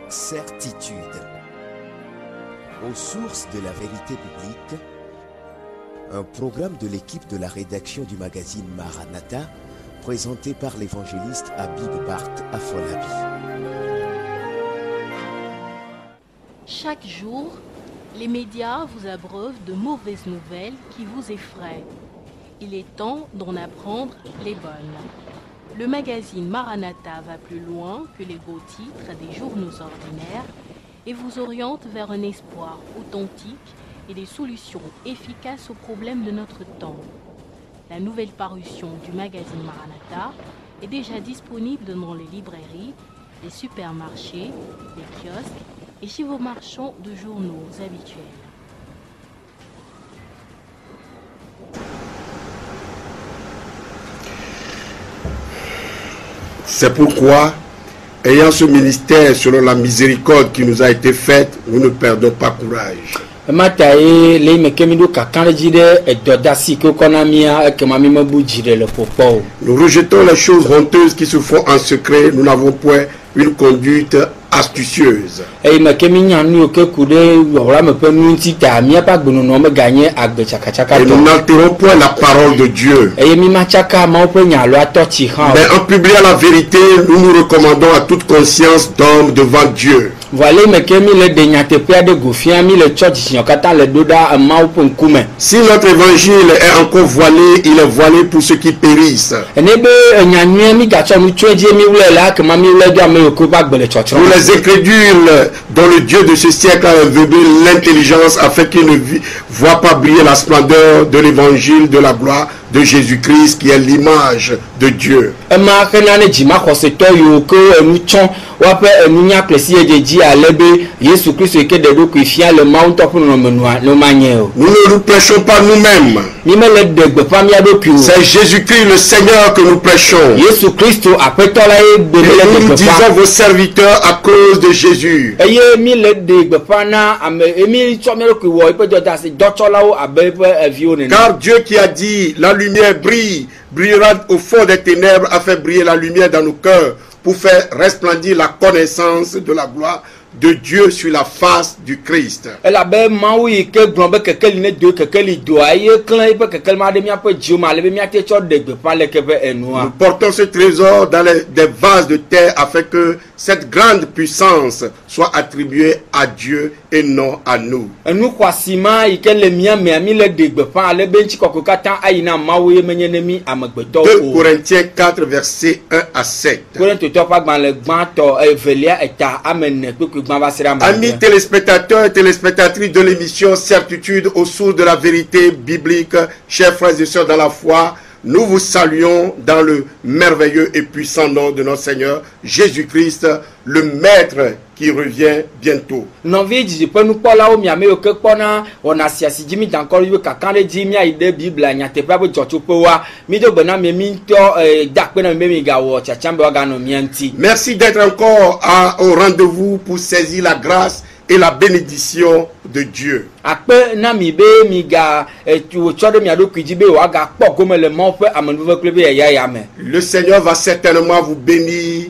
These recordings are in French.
Certitude. Aux sources de la vérité biblique, un programme de l'équipe de la rédaction du magazine Maranatha, présenté par l'évangéliste Habib Bart Afolabi. Chaque jour, les médias vous abreuvent de mauvaises nouvelles qui vous effraient. Il est temps d'en apprendre les bonnes. Le magazine Maranatha va plus loin que les beaux titres des journaux ordinaires et vous oriente vers un espoir authentique et des solutions efficaces aux problèmes de notre temps. La nouvelle parution du magazine Maranatha est déjà disponible dans les librairies, les supermarchés, les kiosques et chez vos marchands de journaux habituels. C'est pourquoi, ayant ce ministère selon la miséricorde qui nous a été faite, nous ne perdons pas courage. Nous rejetons les choses honteuses qui se font en secret. Nous n'avons point une conduite astucieuse. Et nous n'altérons point la parole de Dieu. Mais en publiant la vérité, nous nous recommandons à toute conscience d'homme devant Dieu. Si notre évangile est encore voilé, il est voilé pour ceux qui périssent. Pour les incrédules dont le Dieu de ce siècle a aveuglé l'intelligence afin qu'ils ne voient pas briller la splendeur de l'évangile de la gloire de Jésus-Christ qui est l'image de Dieu. Nous ne nous prêchons pas nous-mêmes. C'est Jésus-Christ le Seigneur que nous prêchons. Et nous disons vos serviteurs à cause de Jésus. Car Dieu qui a dit la lumière brillera au fond des ténèbres a fait briller la lumière dans nos cœurs pour faire resplendir la connaissance de la gloire de Dieu sur la face du Christ. Nous portons ce trésor dans des vases de terre afin que cette grande puissance soit attribuée à Dieu et non à nous. 2 Corinthiens 4 versets 1 à 7. Amis téléspectateurs et téléspectatrices de l'émission Certitude aux sources de la vérité biblique, chers frères et sœurs dans la foi, nous vous saluons dans le merveilleux et puissant nom de notre Seigneur Jésus-Christ, le Maître qui revient bientôt. Merci d'être encore au rendez-vous pour saisir la grâce et la bénédiction de Dieu. Le Seigneur va certainement vous bénir,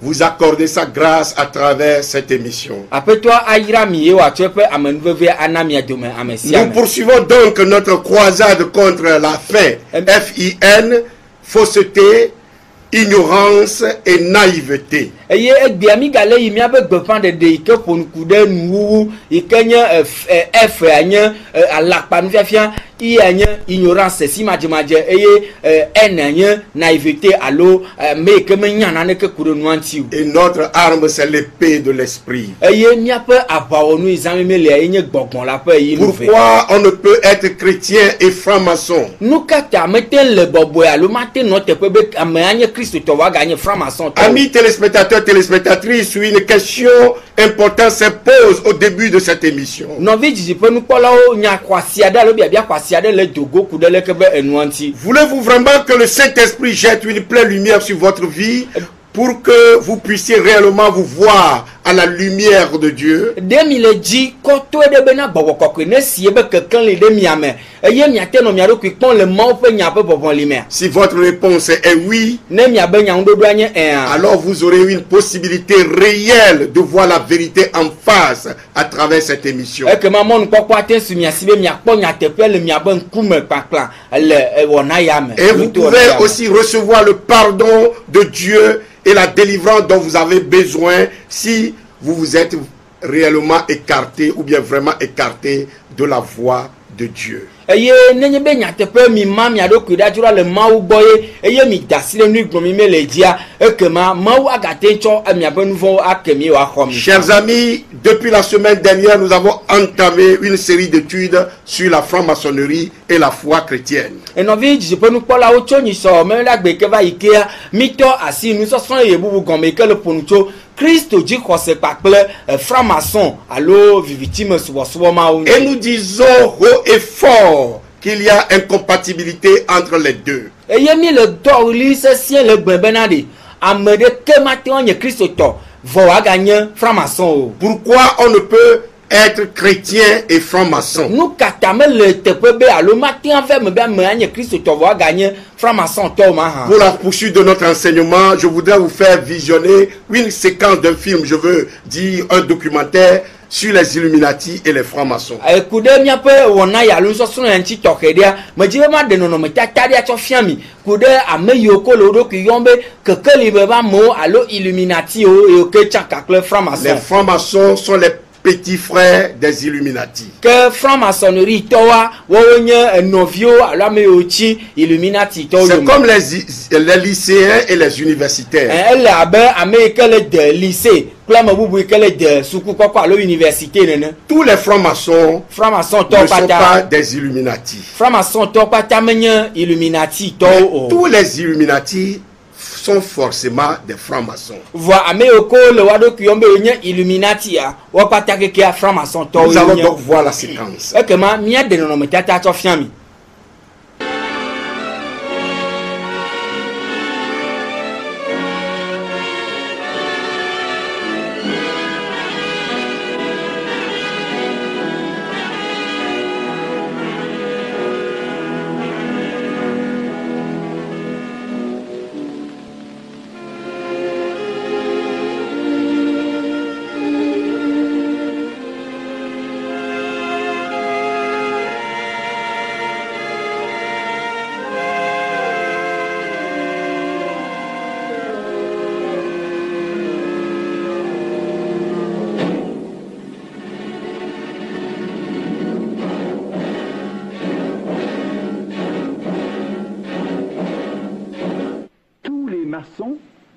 vous accorder sa grâce à travers cette émission. Nous poursuivons donc notre croisade contre la faim, F-I-N, fausseté, ignorance et naïveté. Ignorance naïveté et notre arme c'est l'épée de l'esprit. Pourquoi on ne peut être chrétien et franc-maçon? Amis téléspectateurs, téléspectatrices, une question importante se pose au début de cette émission. Voulez-vous vraiment que le Saint-Esprit jette une pleine lumière sur votre vie pour que vous puissiez réellement vous voir à la lumière de Dieu. Si votre réponse est oui, alors vous aurez une possibilité réelle de voir la vérité en face à travers cette émission. Et vous pouvez aussi recevoir le pardon de Dieu et la délivrance dont vous avez besoin si vous vous êtes réellement écarté ou bien vraiment écarté de la voie de Dieu. Chers amis, depuis la semaine dernière, nous avons entamé une série d'études sur la franc-maçonnerie et la foi chrétienne. Et nous disons haut et fort qu'il y a incompatibilité entre les deux. Pourquoi on ne peut être chrétien et franc-maçon? Pour la poursuite de notre enseignement, je voudrais vous faire visionner une séquence d'un film, je veux dire un documentaire sur les Illuminati et les francs-maçons. Les francs-maçons sont les petits frères des Illuminati. C'est comme les lycéens et les universitaires. Tous les francs-maçons ne sont pas des Illuminati. Mais tous les Illuminati sont forcément des francs-maçons. Nous allons donc voir la séquence.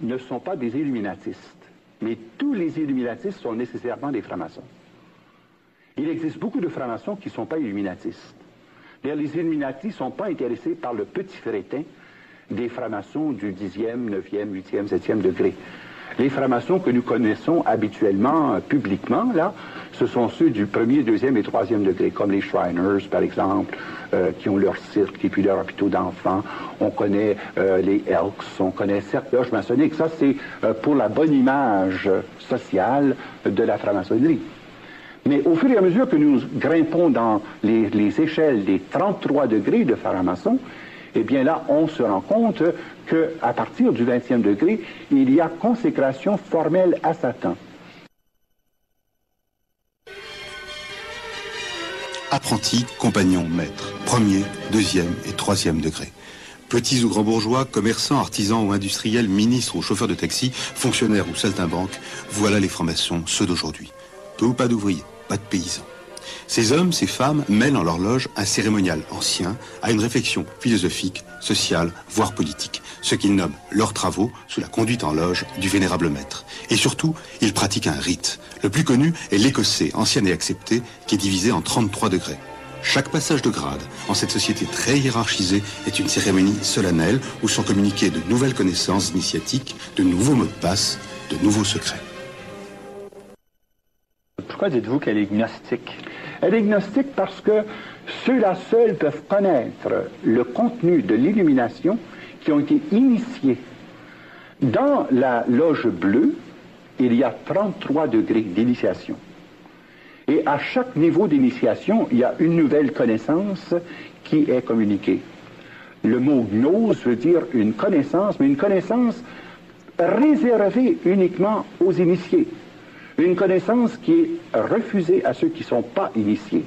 Ne sont pas des illuminatistes, mais tous les illuminatistes sont nécessairement des francs-maçons. Il existe beaucoup de francs-maçons qui ne sont pas illuminatistes. Les illuminatis ne sont pas intéressés par le petit crétin des francs-maçons du 10e, 9e, 8e, 7e degré. Les francs-maçons que nous connaissons habituellement, publiquement, là, ce sont ceux du 1er, 2e et 3e degré, comme les Shriners, par exemple, qui ont leur cirque et puis leur hôpital d'enfants. On connaît les Elks, on connaît certes loges maçonniques. Ça, c'est pour la bonne image sociale de la franc-maçonnerie. Mais au fur et à mesure que nous grimpons dans les échelles des 33 degrés de franc-maçon, eh bien là, on se rend compte qu'à partir du 20e degré, il y a consécration formelle à Satan. Apprentis, compagnons, maîtres, 1er, 2e et 3e degré. Petits ou grands bourgeois, commerçants, artisans ou industriels, ministres ou chauffeurs de taxi, fonctionnaires ou saltimbanques, voilà les francs-maçons, ceux d'aujourd'hui. Peu ou pas d'ouvriers, pas de paysans. Ces hommes, ces femmes mêlent en leur loge un cérémonial ancien à une réflexion philosophique, sociale, voire politique, ce qu'ils nomment leurs travaux sous la conduite en loge du vénérable maître. Et surtout, ils pratiquent un rite. Le plus connu est l'écossais, ancien et accepté, qui est divisé en 33 degrés. Chaque passage de grade en cette société très hiérarchisée est une cérémonie solennelle où sont communiquées de nouvelles connaissances initiatiques, de nouveaux mots de passe, de nouveaux secrets. Pourquoi dites-vous qu'elle est gnostique? Elle est gnostique parce que ceux-là seuls peuvent connaître le contenu de l'illumination qui ont été initiés Dans la loge bleue, il y a 33 degrés d'initiation. Et à chaque niveau d'initiation, il y a une nouvelle connaissance qui est communiquée. Le mot gnose veut dire une connaissance, mais une connaissance réservée uniquement aux initiés. Une connaissance qui est refusée à ceux qui ne sont pas initiés.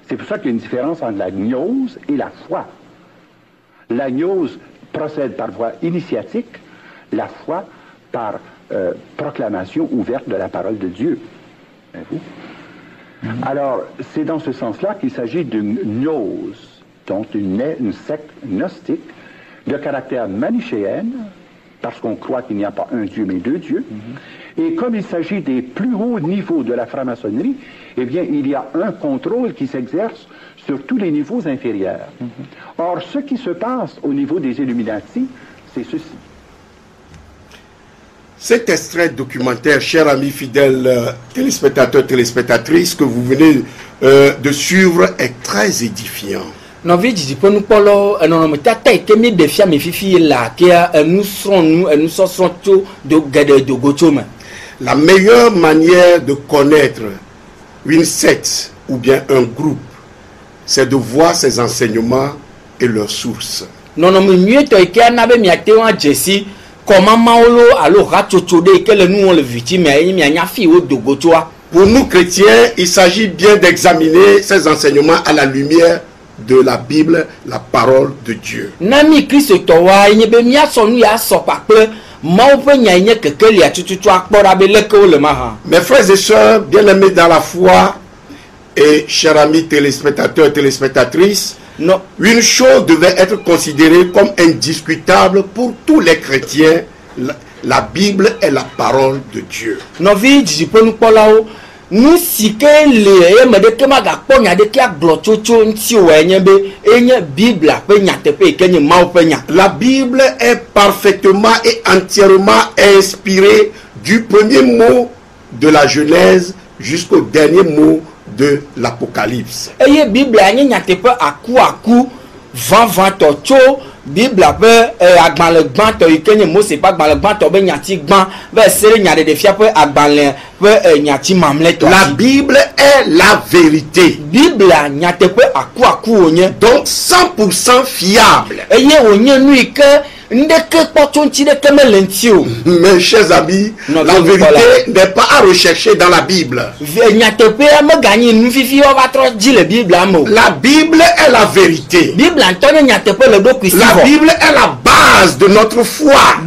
C'est pour ça qu'il y a une différence entre la gnose et la foi. La gnose procède par voie initiatique, la foi par proclamation ouverte de la parole de Dieu. Alors, c'est dans ce sens-là qu'il s'agit d'une gnose, donc une secte gnostique de caractère manichéenne, parce qu'on croit qu'il n'y a pas un Dieu mais deux dieux. Et comme il s'agit des plus hauts niveaux de la franc-maçonnerie, eh bien, il y a un contrôle qui s'exerce sur tous les niveaux inférieurs. Or, ce qui se passe au niveau des Illuminati, c'est ceci. Cet extrait documentaire, chers amis fidèles téléspectateurs, téléspectatrices, que vous venez de suivre est très édifiant. La meilleure manière de connaître une secte ou bien un groupe, c'est de voir ses enseignements et leurs sources. Pour nous chrétiens, il s'agit bien d'examiner ces enseignements à la lumière de la Bible, la parole de Dieu. Mes frères et sœurs, bien-aimés dans la foi et chers amis téléspectateurs, téléspectatrices, une chose devait être considérée comme indiscutable pour tous les chrétiens. La Bible est la parole de Dieu. La Bible est parfaitement et entièrement inspirée du premier mot de la Genèse jusqu'au dernier mot de l'Apocalypse. Bible la Bible est la vérité. Donc 100% fiable. Mes chers amis, la vérité n'est pas à rechercher dans la Bible. La Bible est la vérité. La Bible est la base de notre foi.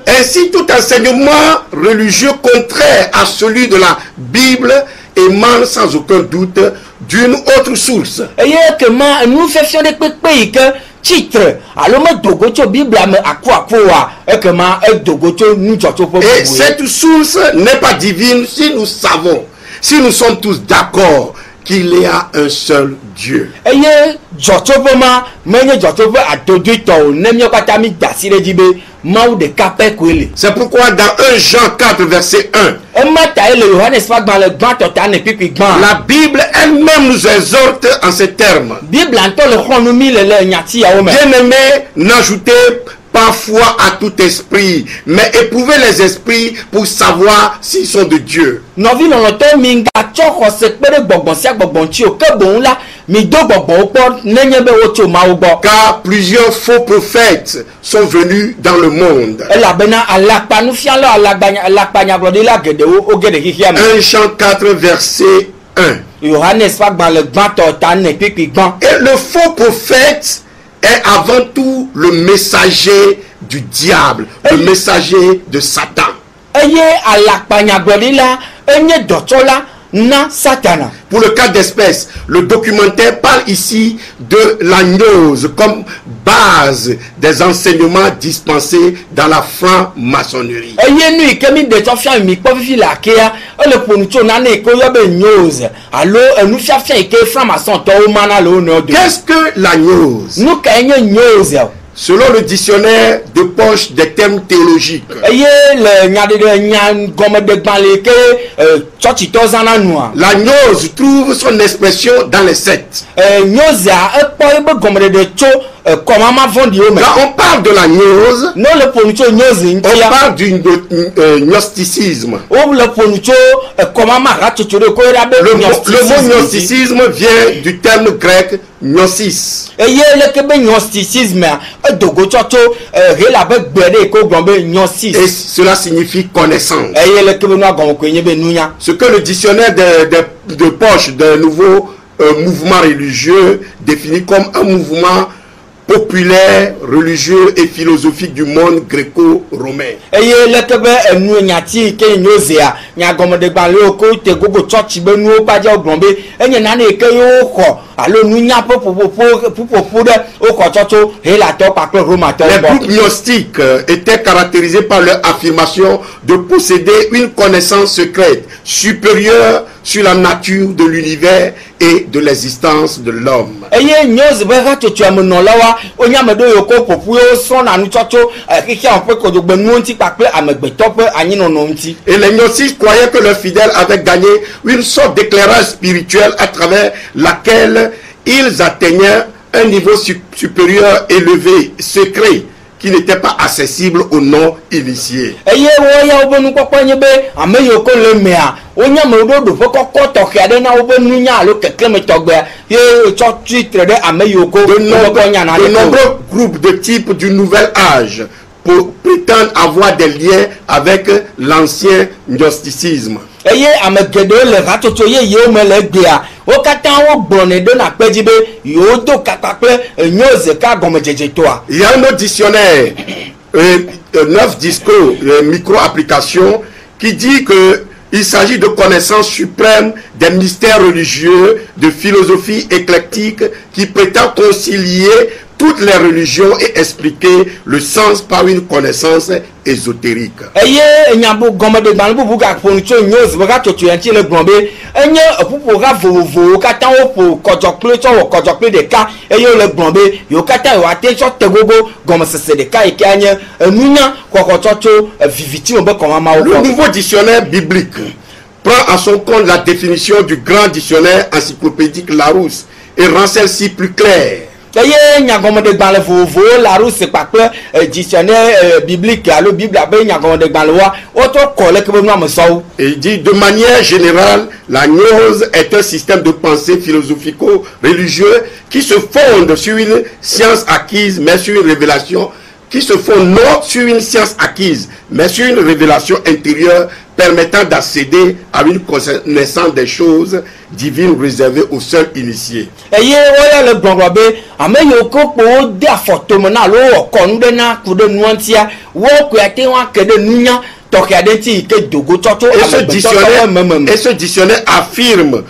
Ainsi, tout enseignement religieux contraire à celui de la Bible émane sans aucun doute d'une autre source. Et cette source n'est pas divine si nous savons, si nous sommes tous d'accord qu'il y a un seul Dieu. C'est pourquoi dans 1 Jean 4 verset 1, la Bible elle-même nous exhorte en ces termes. Bien-aimés, n'ajoutez pas foi à tout esprit, mais éprouvez les esprits pour savoir s'ils sont de Dieu. Car plusieurs faux prophètes sont venus dans le monde. 1 Jean 4 verset 1. Et le faux prophète est avant tout le messager du diable, le messager de Satan. Pour le cas d'espèce, le documentaire parle ici de la gnose comme base des enseignements dispensés dans la franc-maçonnerie. Qu'est-ce que la gnose? Selon le dictionnaire de poche des termes théologiques, la gnose trouve son expression dans les sectes. comment ma vendu mais Quand on parle de la gnose, non le ponucho gnose on parle du gnosticisme. ou le ponucho comment ma rachocho de ko rabe Le mot gnosticisme vient du terme grec gnosis. et yé le que ben gnosticisme dogo chocho rela be gbede ko gombe gnosis Et cela signifie connaissance. et yé le que ben no gombe ko nyebe nunya Ce que le dictionnaire de poche d'un nouveau mouvement religieux définit comme un mouvement populaire, religieux et philosophique du monde gréco-romain. et yé le que ben nu nyati ke nyozea nya gombe de gban le ko te gogo church be nu pa ja gombe enye na na ke yo ko alo nunya popo de o ko chocho rela to pa ko roma to Les bo groupes gnostiques étaient caractérisés par leur affirmation de posséder une connaissance secrète supérieure sur la nature de l'univers et de l'existence de l'homme. eye nyoz be ha chocho amono lawa onya medo yoko popu yo so na nu chocho kiki an pe ko jogbe nu nti pa pe amegbeto pe anyi no no nti Et les gnostiques croyaient que leurs fidèles avaient gagné une sorte d'éclairage spirituel à travers laquelle ils atteignaient un niveau supérieur, élevé, secret, qui n'était pas accessible aux non-initiés. eye wo ya obonu kokko nye be ameyoko le mea onya medo do pe kokko to khiade na obonu nya lo keke me togbe ye chochi trede ameyoko De de nombreux groupes de type du nouvel âge prétendent avoir des liens avec l'ancien gnosticisme. eye amegede le rachocho ye yo me le gbea o kata wo gbone de na peji be yo do kaka pe nyoze ka gome jeje toa Il y a un autre dictionnaire, 9 discours, micro-applications, qui dit que il s'agit de connaissances suprêmes des mystères religieux, de philosophie éclectique qui prétend concilier toutes les religions et expliquer le sens par une connaissance ésotérique. eye nyabo gome de gban bubu ga poncho nyoze ba chocho yanti le gbon be enye pupu ga vovo kata wo po kojokle cho wo kojokle de ka eye le gbon be yo kata yo attention tegogo gome sese de ka ikanye nunya kokochocho viviti mo be koma Le wo nouveau dictionnaire biblique prend en son compte la définition du grand dictionnaire encyclopédique Larousse et rend celle-ci plus claire. eye nyagome de gban le vovo la ruse pape dictionnaire biblique alo bible abe nyagome de gban le wa auto kole ke be no amso Et il dit, de manière générale, la gnose est un système de pensée philosophico-religieux qui se fonde sur une science acquise, mais sur une révélation, qui se fonde non sur une science acquise, mais sur une révélation intérieure permettant d'accéder à une connaissance des choses divines réservées aux seuls initiés. eye oya le gbon be ameyoko po de afoto mo na lo ko nu de na ku de nuantia wo ku ate wa ke de nunya to ke ade ti ke dogo toto Et ce dictionnaire affirme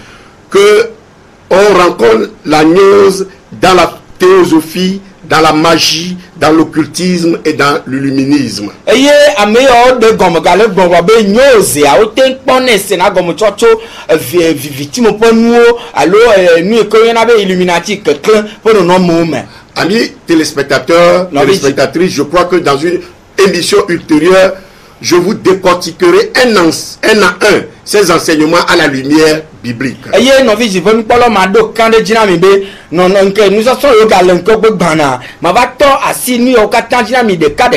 que on rencontre la gnose dans la théosophie, dans la magie, dans l'occultisme et dans l'illuminisme. eye ameyo de gomo gale gbon be nyoze a o ten pone se na gomo toto viviti mo ponuo alo nu ko yana be illuminati kekle po no mo me Amis téléspectateurs, téléspectatrices, je crois que dans une émission ultérieure, je vous décortiquerai un à un ces enseignements à la lumière biblique. eye no vi jivon polo ma do kan de jina mi be no nke nu so yo gale nko gbana ma va to asini o katan jina mi de ka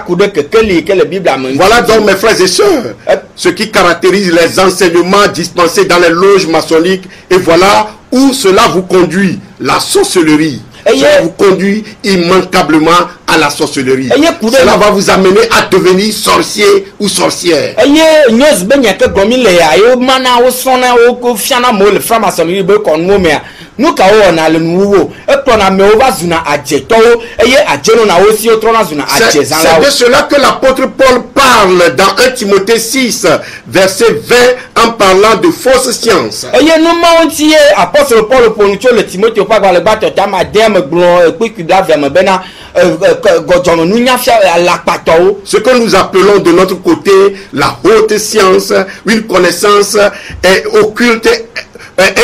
ku de kekeli ke le bible am. Voilà donc mes frères et sœurs, ce qui caractérise les enseignements dispensés dans les loges maçonniques, et voilà où cela vous conduit, la sorcellerie. Cela vous conduit immanquablement à la sorcellerie. Cela va vous amener à devenir sorcier ou sorcière. eye nyos be nyake gomi le ya yo mana wo sona wo ko fiana mo le franc-maçonnerie be kon mo me nu ka wo na le nuwo e to na me o va zuna aje to eye aje no na wo si o tro na zuna aje zan la. C'est de cela que l'apôtre Paul parle dans 1 Timothée 6 verset 20 en parlant de fausses sciences. eye nu ma onti apostle Paul poncho le Timothée pa ba le ba to ta ma dem glon pe ku da vem be na gojono nu nya fia la pato. Ce que nous appelons de notre côté la haute science, une connaissance occulte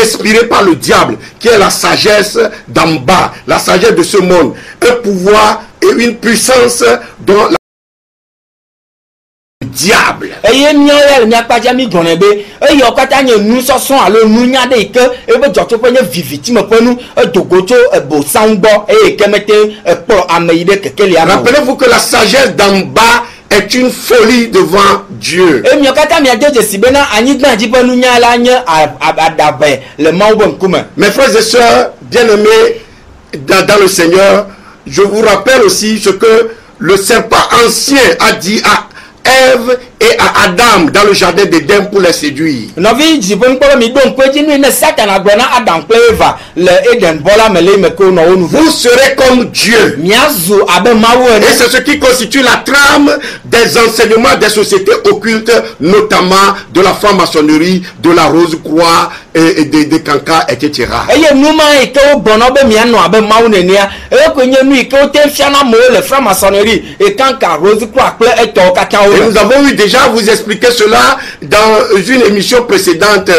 inspirée par le diable, qui est la sagesse d'en bas, la sagesse de ce monde, un pouvoir et une puissance dont la diable. eye miawo le miakpadza mi gblɔnɛ be eye wo katã nye nusɔsɔ alo nunya ɖe yi ke ebe dzɔtsoƒe nye viviti me ƒe nu edogo tso ebosãnu gbɔ eye ke mete ekplɔ ame yi ɖe kekelia me. Rappelez-vous que la sagesse d'en bas est une folie devant Dieu. E miawo katã miado dzesi bena anyigba dzi ƒe nunya la nye aɖabe le Mawu ƒe ŋkume. Mes frères et sœurs bien-aimés dans le Seigneur, je vous rappelle aussi ce que le serpent ancien a dit à Ève et à Adam dans le jardin d'Éden pour les séduire. Nɔvi dziƒo ŋkpɔ mi ɖo ŋkpe dzi nui ne Satana gblɔ na Adam kple Eva le Eden bɔ la me le me ke wonɔ wo nu. Vous serez comme Dieu. Miazu abe Mawu ene. Et c'est ce qui constitue la trame des enseignements des sociétés occultes, notamment de la franc-maçonnerie, de la Rose-Croix et des cancans, etc. Eye numa yi ke wo gblɔna be mianɔ abe Mawu nenea eye koe nye nu yi ke wote fiana amewo le franc-maçonnerie et kanka Rose-Croix kple etɔwo katã wo. Et nous avons eu déjà vous expliquer cela dans une émission précédente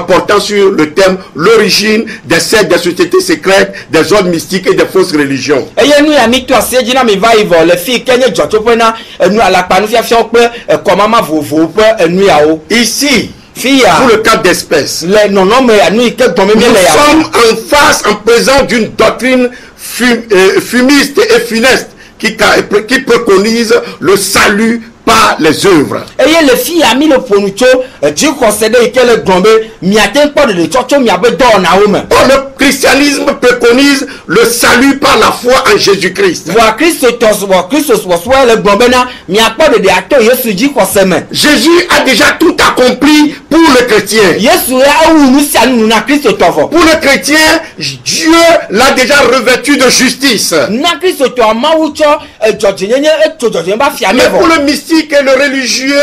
portant sur le thème l'origine des sectes, des sociétés secrètes, des ordres mystiques et des fausses religions. Eye nu ya mi to ase dzi na mi va yi vɔ le fi ke nye dzɔtsoƒe na enu alakpanu fiafiawo kple kɔmama vovovowo ƒe enu yawo. Ici, Fia pour le cas d'espèce, le nɔnɔme anu yi ke gɔme mi nous le ya. sommes en face, en présence d'une doctrine fumiste et funeste qui préconise le salut par les œuvres. Eye le fi ya mi le ƒonu tso dzixɔse ɖe yi ke le gblɔm be miate kpɔ ɖeɖe tsɔtso miabe dɔwɔnawo me. Or, le christianisme préconise le salut par la foi en Jésus-Christ. Voa Kristotɔ subɔ Kristo subɔsubɔ le gblɔm bena miakpɔ ɖeɖe ato Yesu dzixɔse me. Jésus a déjà tout accompli pour le chrétien. Yesu ya ewu nu sia nu na Kristotɔ vɔ. Pour le chrétien, Dieu l'a déjà revêtu de justice. Na Kristotɔ Mawu tsɔ dzɔdzenyenye etso dzɔdzenye ba fia Mais me pour vɔ. le mystique et le religieux,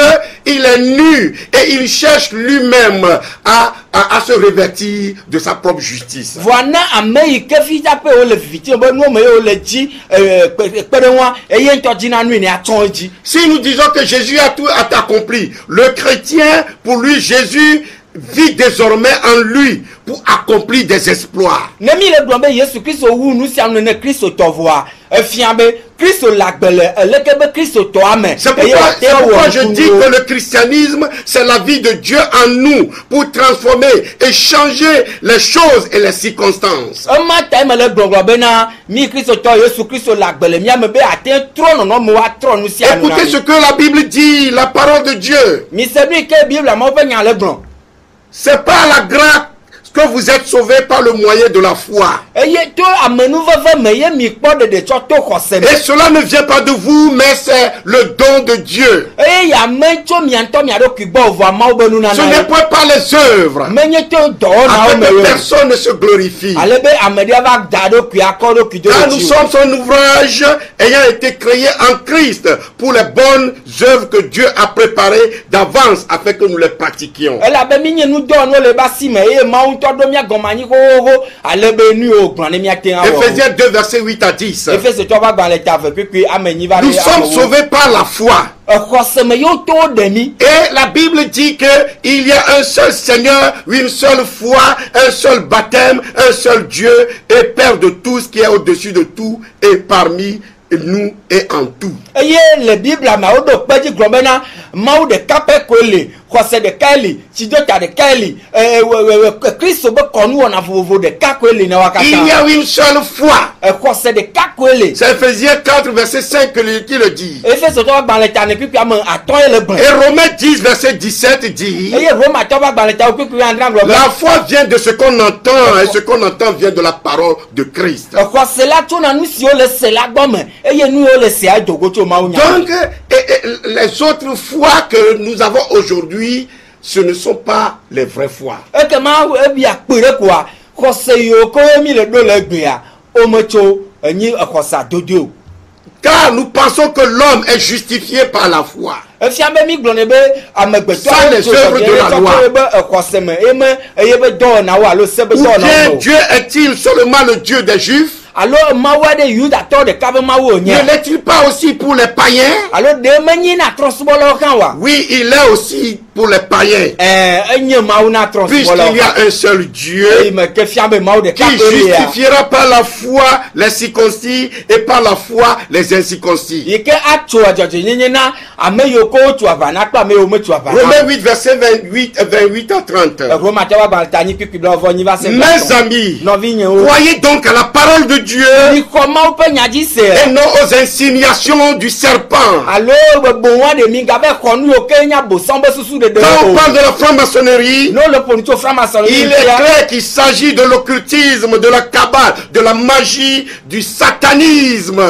il est nu et il cherche lui-même à se revêtir de sa propre justice. Voa na ame yi ke fi ta pe wo le viviti be nuwo me ye wo le dzi kpeɖeŋua eye ŋutɔ dzina nui ne atsɔ edzi. Si nous disons que Jésus a tout accompli, le chrétien, pour lui, Jésus vit désormais en lui pour accomplir des exploits. Ne mi le gblɔm be Yesu Kristo wu nu sia nu ne Kristotɔ vɔa efia be Kristo le agbe le eleke be Kristotɔa me. C'est pourquoi je dis que le christianisme, c'est la vie de Dieu en nous pour transformer et changer les choses et les circonstances. Ema ta me le gblɔgblɔ bena mi Kristotɔ Yesu Kristo le agbe le mia me be ate trɔ nɔnɔme wa trɔ nu sia nu na. Écoutez ce que la Bible dit, la parole de Dieu. Mi se nu yi ke Biblia Mawu ƒe nya le gblɔ. C'est pas la grâce que vous êtes sauvés par le moyen de la foi. Eye to amenuveve me ye mi kpɔ ɖeɖe tsɔ to xɔse me. Et cela ne vient pas de vous, mais c'est le don de Dieu. Eye yame tso mia ŋutɔ mia ɖokui gbɔ voa Mawu be Ce nunana n'est ye. pas par les œuvres, Menye to dɔwɔnawo afin me que ye. personne ne se glorifie. Ale be ame ɖe va da ɖokui akɔ ɖokui do Car nous ɖe dzi. sommes son ouvrage ayant été créé en Christ pour les bonnes œuvres que Dieu a préparées d'avance afin que nous les pratiquions. Elabe mi nye nudɔwɔnuwo le ba si me eye Mawu ŋutɔ ɖo mia gɔmanyi xoxo ale be nu yiwo gblɔ ne miate ŋu awɔ. Éphésiens 2, versets 8 à 10. Efesotɔ va gbalẽ ta ve kpekpe ame nyi va Nous ɖe sommes amewo. sauvés par la foi. Exɔse me yewo to wo ɖe mi. Et la Bible dit qu'il y a un seul Seigneur, une seule foi, un seul baptême, un seul Dieu et Père de tous qui est au-dessus de tout et parmi nous et en tout. Eye le Biblia me wo ɖo kpe dzi gblɔ bena Mawu ɖeka pɛ koe li, xɔse ɖeka li, tsidota ɖeka li, Kristo be kɔnuwɔna vovovo ɖeka koe li na wa Il y katã. a une seule foi. Xɔse ɖeka koe li. C'est Éphésiens 4, verset 5 qui le dit. Efesotɔ va gbalẽ ta ne kpekpe ame atɔ ye le gblẽ. Et Romains 10, verset 17 dit, Eye Romatɔ va gbalẽ ta wo kpekpe andra gblɔ be. la foi vient de ce qu'on entend et ce qu'on entend vient de la parole de Christ. Xɔse la tso na nu siwo le se la gbɔ me eye nu yiwo le sea dogo tso Mawu nya. Donc, les autres foi que nous avons aujourd'hui, ce ne sont pas les vraies foi. Ekema ebia kpe ɖe koa xɔse yiwo ke mi le ɖo le egbea wome tso enyi exɔsa dodo o. Car nous pensons que l'homme est justifié par la foi. Efia be mi gblɔ ne be amegbetɔ Sans les œuvres de la loi. be exɔse me eye be dɔwɔnawo alo se be Ou bien dɔwɔnawo o. Dieu est-il seulement le Dieu des Juifs? Alo Mawu aɖe Yudatɔ ɖeka be Mawu Ne wònye. l'est-il pas aussi pour les païens? Alo ɖe menyi na trɔsubɔlawo hã wa. Oui, il est aussi pour les païens. Puisqu'il y a un seul Dieu qui justifiera par la foi les circoncis et par la foi les incirconcis. Romains 8, verset 28 à 30. Mes amis, croyez donc à la parole de Dieu et non aux insinuations du serpent. Quand on parle de la franc-maçonnerie, il est clair qu'il s'agit de l'occultisme, de la cabale, de la magie, du satanisme.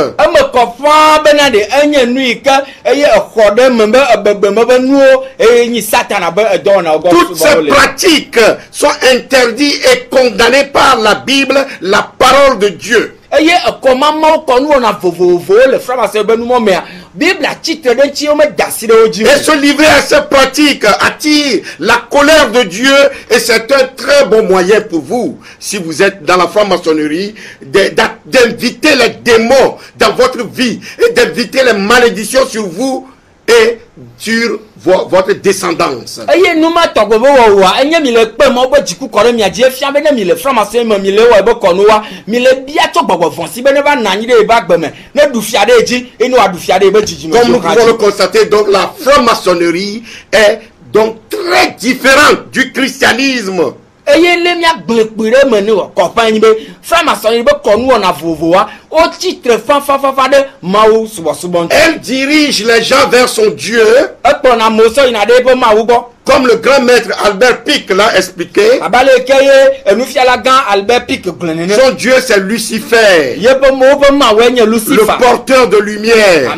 Toutes ces pratiques sont interdites et condamnées par la Bible, la parole de Dieu. Et se livrer à ces pratiques attire la colère de Dieu et c'est un très bon moyen pour vous, si vous êtes dans la franc-maçonnerie, d'inviter les démons dans votre vie et d'inviter les malédictions sur vous et sur votre descendance. Comme nous pouvons le constater, donc la franc-maçonnerie est donc très différente du christianisme. Elle dirige les gens vers son Dieu, comme le grand maître Albert Picque l'a expliqué. Son Dieu c'est Lucifer, le porteur de lumière,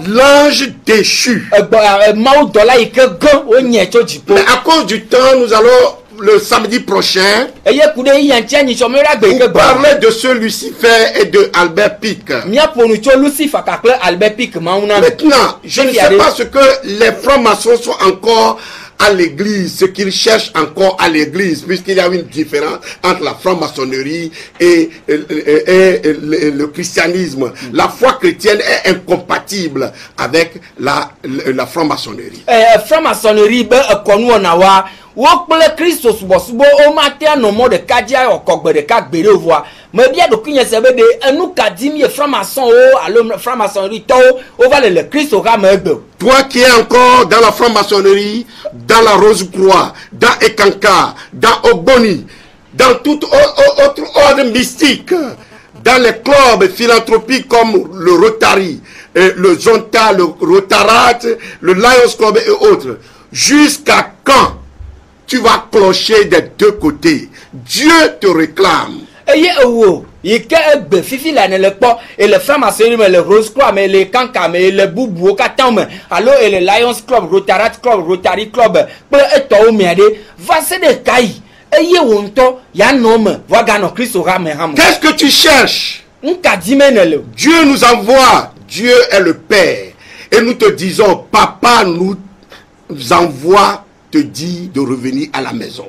l'ange déchu. Mais à cause du temps, nous allons le samedi prochain parler de ce Lucifer et de Albert Picque. Maintenant, je ne sais pas ce que les francs-maçons sont encore à l'église, ce qu'ils cherchent encore à l'église, puisqu'il y a une différence entre la franc-maçonnerie et le christianisme. La foi chrétienne est incompatible avec la franc-maçonnerie. Franc-maçonnerie, Christo subo o matin no mo de kadia okogbe de kagbere voix mais bien de kunye sebe de enu kadimi e franc-maçon o alo franc-maçonnerie to o va le Christo ga mebe. Toi qui es encore dans la franc-maçonnerie, dans la Rose-Croix, dans Ekanka, dans Ogboni, dans tout autre ordre mystique, dans les clubs philanthropiques comme le Rotary, le Zonta, le Rotarat, le Lions Club et autres, jusqu'à quand tu vas clocher des deux côtés? Dieu te réclame. Et le franc-maçonnerie, mais le Rose Croix, mais le Kanka, mais le Boubou, alors et le Lions Club, Rotarat Club, Rotary Club, peut être au merde, va se décailler. Qu'est-ce que tu cherches? Dieu nous envoie, Dieu est le Père. Et nous te disons, Papa nous envoie te dit de revenir à la maison.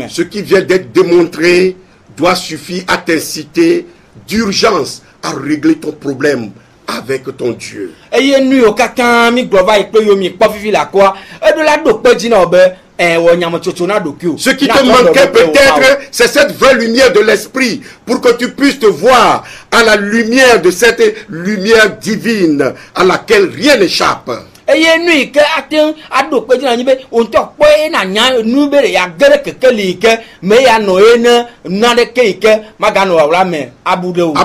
Ce qui vient d'être démontré doit suffire à t'inciter d'urgence à régler ton problème avec ton Dieu. Ce qui te manquait peut-être, c'est cette vraie lumière de l'esprit pour que tu puisses te voir à la lumière de cette lumière divine à laquelle rien n'échappe. À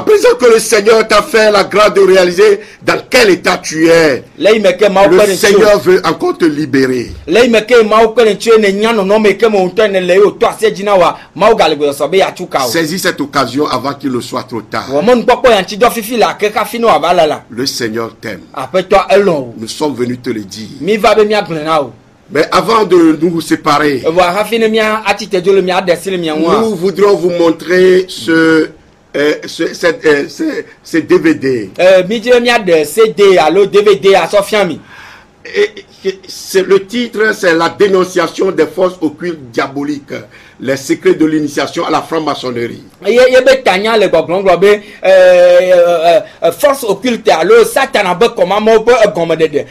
présent que le Seigneur t'a fait la grâce de réaliser dans quel état tu es, le Seigneur veut encore te libérer. Saisis cette occasion avant qu'il ne soit trop tard. Le Seigneur t'aime. Nous sommes venus te le dire. Mais avant de nous séparer, nous voudrions vous montrer ces DVD. Le titre, c'est la dénonciation des forces occultes diaboliques, les secrets de l'initiation à la franc-maçonnerie. Force occulte alors Satan a besoin comment moi gomme de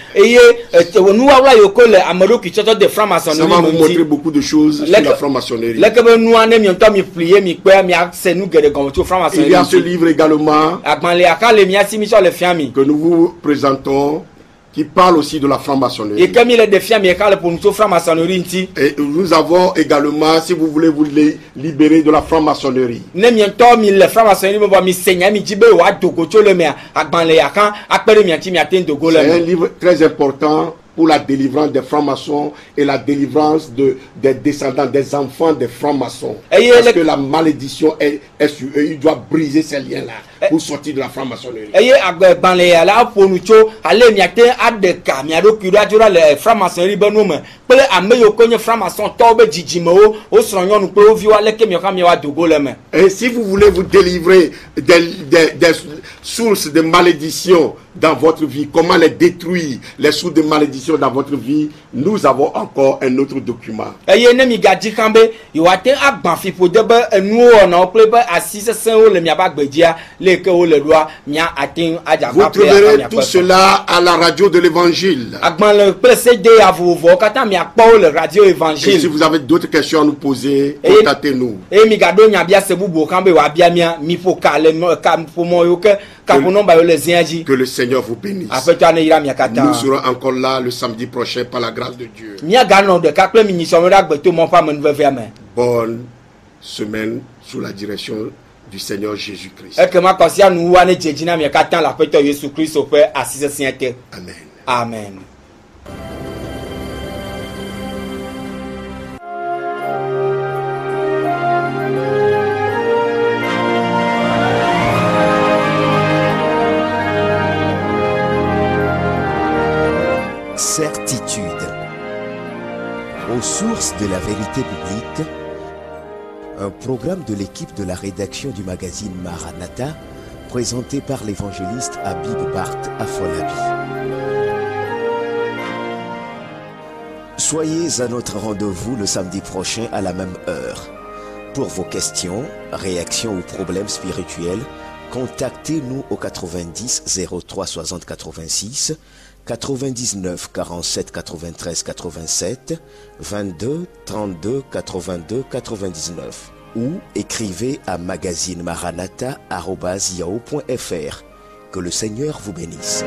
nous avons eu que les amoureux qui sont de franc-maçonnerie. Ça va vous montrer beaucoup de choses sur la franc-maçonnerie. Il y a ce livre également que nous vous présentons, qui parle aussi de la franc-maçonnerie. Et nous avons également, si vous voulez vous libérer de la franc-maçonnerie. C'est un livre très important pour la délivrance des francs-maçons et la délivrance des descendants, des enfants des francs-maçons. Parce que la malédiction est sur eux. Il doit briser ces liens-là pour sortir de la franc-maçonnerie. Et si vous voulez vous délivrer des sources de malédiction dans votre vie, comment les détruire, les sources de malédiction dans votre vie, nous avons encore un autre document. Vous trouverez tout cela à la radio de l'évangile. Et si vous avez d'autres questions à nous poser, contactez-nous. Que le Seigneur vous bénisse. Nous serons encore là le samedi prochain par la grâce de Dieu. Bonne semaine sous la direction du Seigneur Jésus-Christ. Amen. Amen. Certitude. Aux sources de la vérité biblique, un programme de l'équipe de la rédaction du magazine Maranatha, présenté par l'évangéliste Habib Bart Afolabi. Soyez à notre rendez-vous le samedi prochain à la même heure. Pour vos questions, réactions ou problèmes spirituels, contactez-nous au 90 03 60 86, 99 47 93 87, 22 32 82 99 ou écrivez à magazinemaranatha@yahoo.fr. Que le Seigneur vous bénisse.